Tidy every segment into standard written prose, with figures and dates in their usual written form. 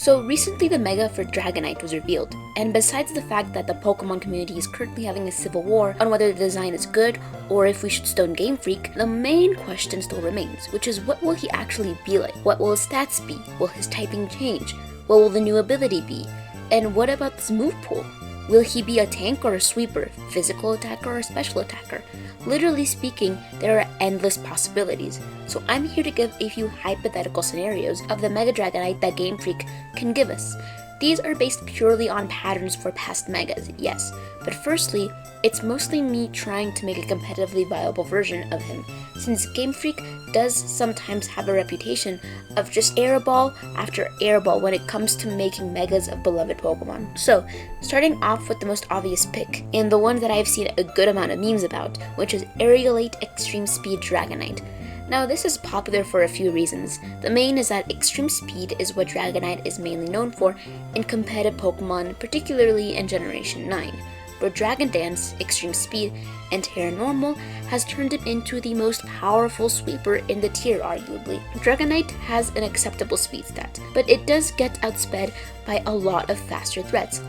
So recently the Mega for Dragonite was revealed, and besides the fact that the Pokemon community is currently having a civil war on whether the design is good or if we should stone Game Freak, the main question still remains, which is what will he actually be like? What will his stats be? Will his typing change? What will the new ability be? And what about this move pool? Will he be a tank or a sweeper, physical attacker or special attacker? Literally speaking, there are endless possibilities. So I'm here to give a few hypothetical scenarios of the Mega Dragonite that Game Freak can give us. These are based purely on patterns for past Megas, yes, but firstly, it's mostly me trying to make a competitively viable version of him, since Game Freak does sometimes have a reputation of just airball after airball when it comes to making Megas of beloved Pokemon. So, starting off with the most obvious pick, and the one that I've seen a good amount of memes about, which is Aerilate Extreme Speed Dragonite. Now, this is popular for a few reasons. The main is that extreme speed is what Dragonite is mainly known for in competitive Pokemon, particularly in Generation 9, where Dragon Dance, Extreme Speed, and Terra Normal has turned it into the most powerful sweeper in the tier, arguably. Dragonite has an acceptable speed stat, but it does get outsped by a lot of faster threats,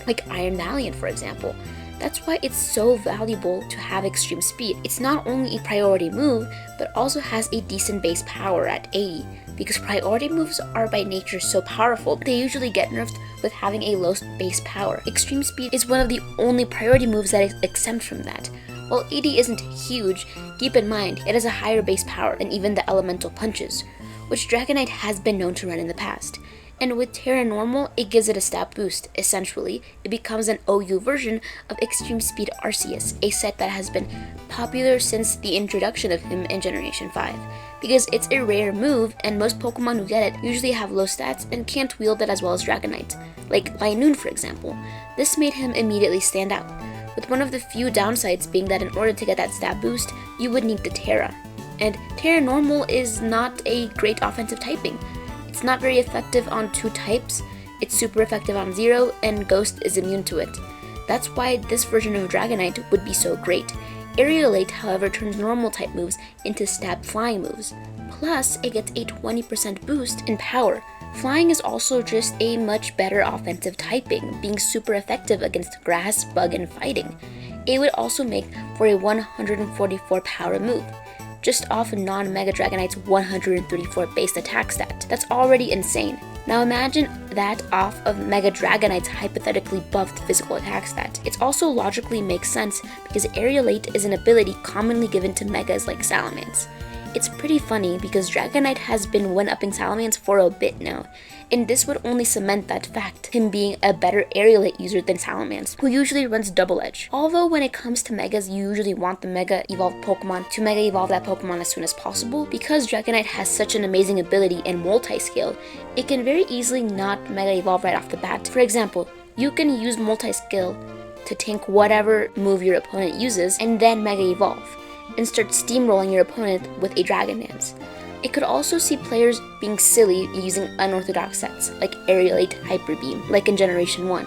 like Iron Valiant, for example. That's why it's so valuable to have extreme speed. It's not only a priority move, but also has a decent base power at 80, because priority moves are by nature so powerful, they usually get nerfed with having a low base power. Extreme speed is one of the only priority moves that is exempt from that. While 80 isn't huge, keep in mind it has a higher base power than even the elemental punches, which Dragonite has been known to run in the past. And with Terra Normal, it gives it a stat boost. Essentially, it becomes an OU version of Extreme Speed Arceus, a set that has been popular since the introduction of him in Generation 5. Because it's a rare move, and most Pokemon who get it usually have low stats and can't wield it as well as Dragonite, like Linoone for example. This made him immediately stand out, with one of the few downsides being that in order to get that stat boost, you would need the Terra. And Terra Normal is not a great offensive typing. It's not very effective on 2 types, it's super effective on 0, and Ghost is immune to it. That's why this version of Dragonite would be so great. Aerilate, however, turns normal type moves into stab flying moves. Plus, it gets a 20% boost in power. Flying is also just a much better offensive typing, being super effective against grass, bug, and fighting. It would also make for a 144 power move, just off non-Mega Dragonite's 134 base attack stat. That's already insane. Now imagine that off of Mega Dragonite's hypothetically buffed physical attack stat. It also logically makes sense because Aerilate is an ability commonly given to Megas like Salamence. It's pretty funny because Dragonite has been one-upping Salamence for a bit now, and this would only cement that fact, him being a better Aerilate user than Salamence, who usually runs Double Edge. Although when it comes to Megas, you usually want the Mega Evolved Pokemon to Mega Evolve that Pokemon as soon as possible, because Dragonite has such an amazing ability in multi-scale, it can very easily not Mega Evolve right off the bat. For example, you can use multi-scale to tank whatever move your opponent uses and then Mega Evolve, and start steamrolling your opponent with a Dragon Dance. It could also see players being silly using unorthodox sets, like Aerilate Hyper Beam, like in Generation 1.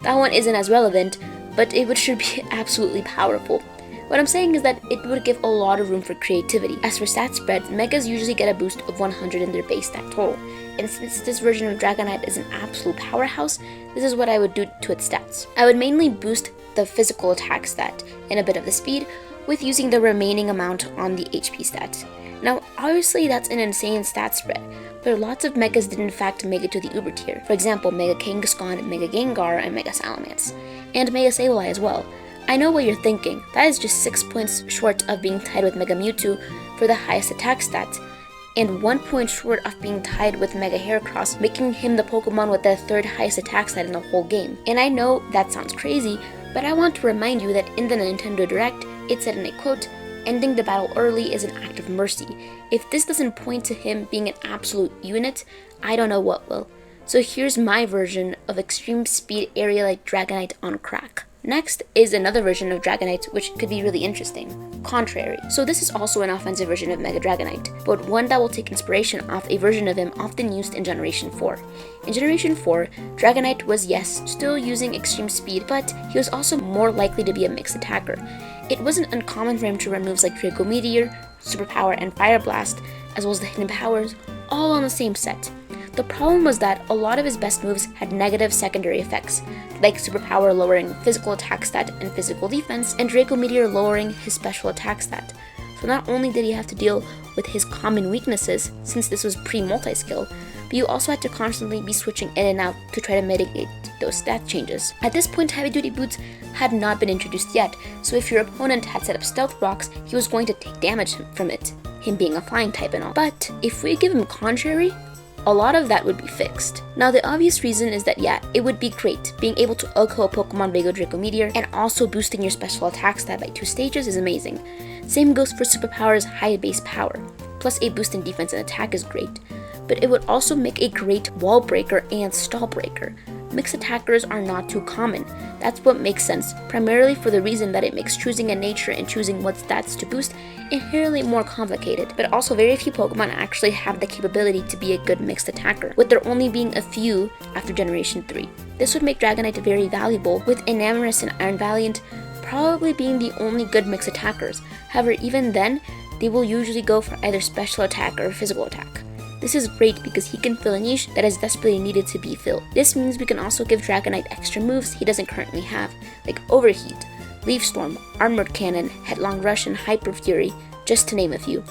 That one isn't as relevant, but it should be absolutely powerful. What I'm saying is that it would give a lot of room for creativity. As for stat spread, Megas usually get a boost of 100 in their base stat total, and since this version of Dragonite is an absolute powerhouse, this is what I would do to its stats. I would mainly boost the physical attack stat and a bit of the speed, with using the remaining amount on the HP stat. Now, obviously that's an insane stat spread, but lots of Megas did in fact make it to the Uber tier. For example, Mega Kangaskhan, Mega Gengar, and Mega Salamence. And Mega Sableye as well. I know what you're thinking, that is just 6 points short of being tied with Mega Mewtwo for the highest attack stat, and 1 point short of being tied with Mega Heracross, making him the Pokemon with the 3rd highest attack stat in the whole game. And I know that sounds crazy, but I want to remind you that in the Nintendo Direct, it said in a quote, "Ending the battle early is an act of mercy." If this doesn't point to him being an absolute unit, I don't know what will. So here's my version of Extreme Speed Aerilate Dragonite on crack. Next is another version of Dragonite which could be really interesting, Contrary. So this is also an offensive version of Mega Dragonite, but one that will take inspiration off a version of him often used in Generation 4. In Generation 4, Dragonite was, yes, still using extreme speed, but he was also more likely to be a mixed attacker. It wasn't uncommon for him to run moves like Draco Meteor, Superpower, and Fire Blast, as well as the hidden powers, all on the same set. The problem was that a lot of his best moves had negative secondary effects, like Superpower lowering physical attack stat and physical defense, and Draco Meteor lowering his special attack stat. So not only did he have to deal with his common weaknesses, since this was pre-multi-skill, but you also had to constantly be switching in and out to try to mitigate those stat changes. At this point, Heavy Duty Boots had not been introduced yet, so if your opponent had set up Stealth Rocks, he was going to take damage from it, him being a flying type and all. But if we give him Contrary, a lot of that would be fixed. Now the obvious reason is that yeah, it would be great. Being able to Oko a Pokemon Mega Draco Meteor and also boosting your special attack stat by 2 stages is amazing. Same goes for Superpower's high base power. Plus a boost in defense and attack is great. But it would also make a great wall breaker and stall breaker. Mixed attackers are not too common. That's what makes sense, primarily for the reason that it makes choosing a nature and choosing what stats to boost inherently more complicated, but also very few Pokemon actually have the capability to be a good mixed attacker, with there only being a few after Generation 3. This would make Dragonite very valuable, with Enamorus and Iron Valiant probably being the only good mixed attackers. However, even then, they will usually go for either special attack or physical attack. This is great because he can fill a niche that is desperately needed to be filled. This means we can also give Dragonite extra moves he doesn't currently have, like Overheat, Leaf Storm, Armored Cannon, Headlong Rush, and Hyper Fury, just to name a few.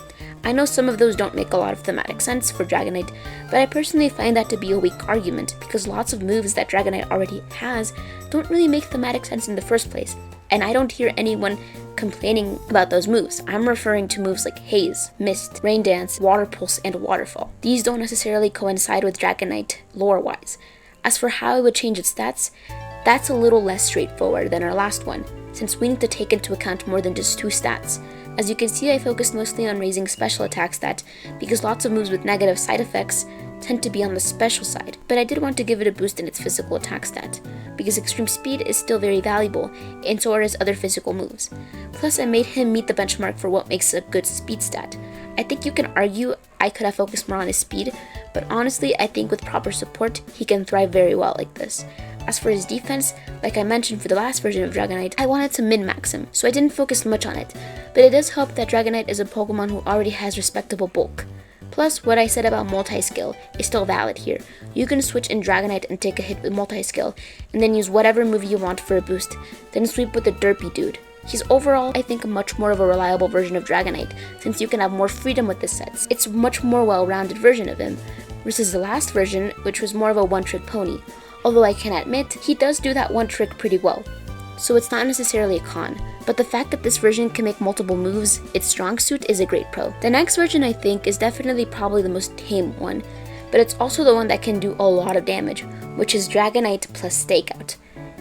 I know some of those don't make a lot of thematic sense for Dragonite, but I personally find that to be a weak argument because lots of moves that Dragonite already has don't really make thematic sense in the first place, and I don't hear anyone complaining about those moves. I'm referring to moves like Haze, Mist, Rain Dance, Water Pulse, and Waterfall. These don't necessarily coincide with Dragonite lore-wise. As for how it would change its stats, that's a little less straightforward than our last one, since we need to take into account more than just 2 stats. As you can see, I focused mostly on raising special attack stat because lots of moves with negative side effects tend to be on the special side, but I did want to give it a boost in its physical attack stat, because extreme speed is still very valuable, and so are his other physical moves. Plus, I made him meet the benchmark for what makes a good speed stat. I think you can argue I could have focused more on his speed, but honestly, I think with proper support, he can thrive very well like this. As for his defense, like I mentioned for the last version of Dragonite, I wanted to min-max him, so I didn't focus much on it, but it does help that Dragonite is a Pokemon who already has respectable bulk. Plus, what I said about multi-skill is still valid here. You can switch in Dragonite and take a hit with multi-skill, and then use whatever move you want for a boost, then sweep with the Derpy dude. He's overall, I think, much more of a reliable version of Dragonite, since you can have more freedom with the sets. It's a much more well-rounded version of him, versus the last version, which was more of a one-trick pony. Although I can admit, he does do that one trick pretty well, so it's not necessarily a con. But the fact that this version can make multiple moves its strong suit is a great pro. The next version, I think, is definitely probably the most tame one, but it's also the one that can do a lot of damage, which is Dragonite plus Stakeout.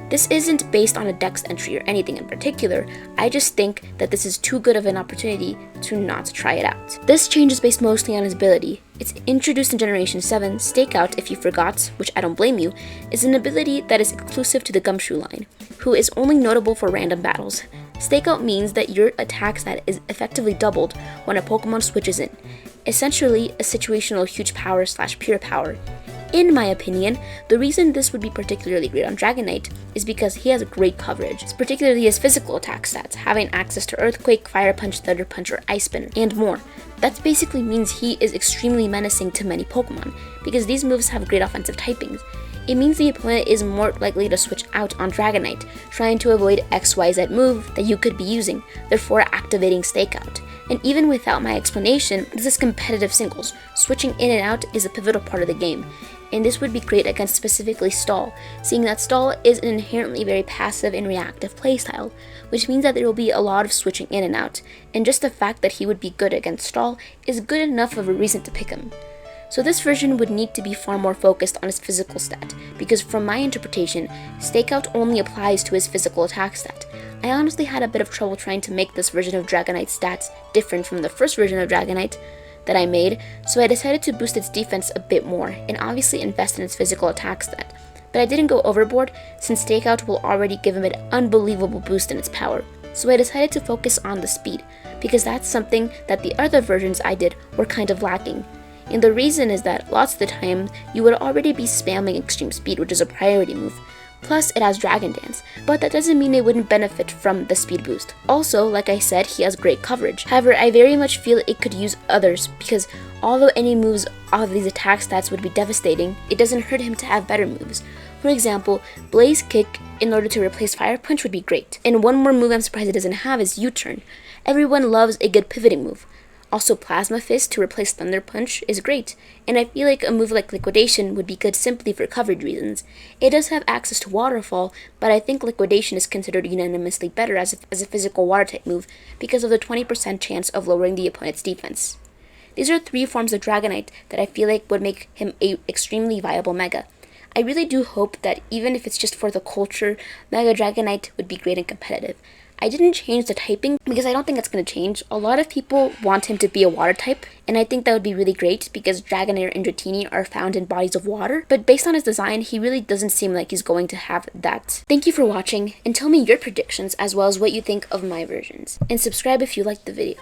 This isn't based on a dex entry or anything in particular, I just think that this is too good of an opportunity to not try it out. This change is based mostly on his ability. It's introduced in Generation 7, Stakeout, if you forgot, which I don't blame you, is an ability that is exclusive to the Gumshoe line, who is only notable for random battles. Stakeout means that your attack stat is effectively doubled when a Pokemon switches in, essentially a situational huge power / pure power. In my opinion, the reason this would be particularly great on Dragonite is because he has great coverage, particularly his physical attack stats, having access to Earthquake, Fire Punch, Thunder Punch, or Ice Spin, and more. That basically means he is extremely menacing to many Pokemon, because these moves have great offensive typings. It means the opponent is more likely to switch out on Dragonite, trying to avoid XYZ move that you could be using, therefore activating Stakeout. And even without my explanation, this is competitive singles. Switching in and out is a pivotal part of the game, and this would be great against specifically Stall, seeing that Stall is an inherently very passive and reactive playstyle, which means that there will be a lot of switching in and out, and just the fact that he would be good against Stall is good enough of a reason to pick him. So this version would need to be far more focused on his physical stat, because from my interpretation, Stakeout only applies to his physical attack stat. I honestly had a bit of trouble trying to make this version of Dragonite's stats different from the first version of Dragonite that I made, so I decided to boost its defense a bit more, and obviously invest in its physical attack stat. But I didn't go overboard, since Stakeout will already give him an unbelievable boost in its power. So I decided to focus on the speed, because that's something that the other versions I did were kind of lacking. And the reason is that lots of the time, you would already be spamming extreme speed, which is a priority move, Plus, it has Dragon Dance, but that doesn't mean it wouldn't benefit from the speed boost. Also, like I said, he has great coverage. However, I very much feel it could use others because although any moves off of these attack stats would be devastating, it doesn't hurt him to have better moves. For example, Blaze Kick in order to replace Fire Punch would be great. And one more move I'm surprised it doesn't have is U-Turn. Everyone loves a good pivoting move. Also, Plasma Fist to replace Thunder Punch is great, and I feel like a move like Liquidation would be good simply for coverage reasons. It does have access to Waterfall, but I think Liquidation is considered unanimously better as a physical Water-type move because of the 20% chance of lowering the opponent's defense. These are 3 forms of Dragonite that I feel like would make him a extremely viable Mega. I really do hope that even if it's just for the culture, Mega Dragonite would be great and competitive. I didn't change the typing because I don't think it's going to change. A lot of people want him to be a water type, and I think that would be really great because Dragonair and Dratini are found in bodies of water, but based on his design, he really doesn't seem like he's going to have that. Thank you for watching, and tell me your predictions as well as what you think of my versions. And subscribe if you liked the video.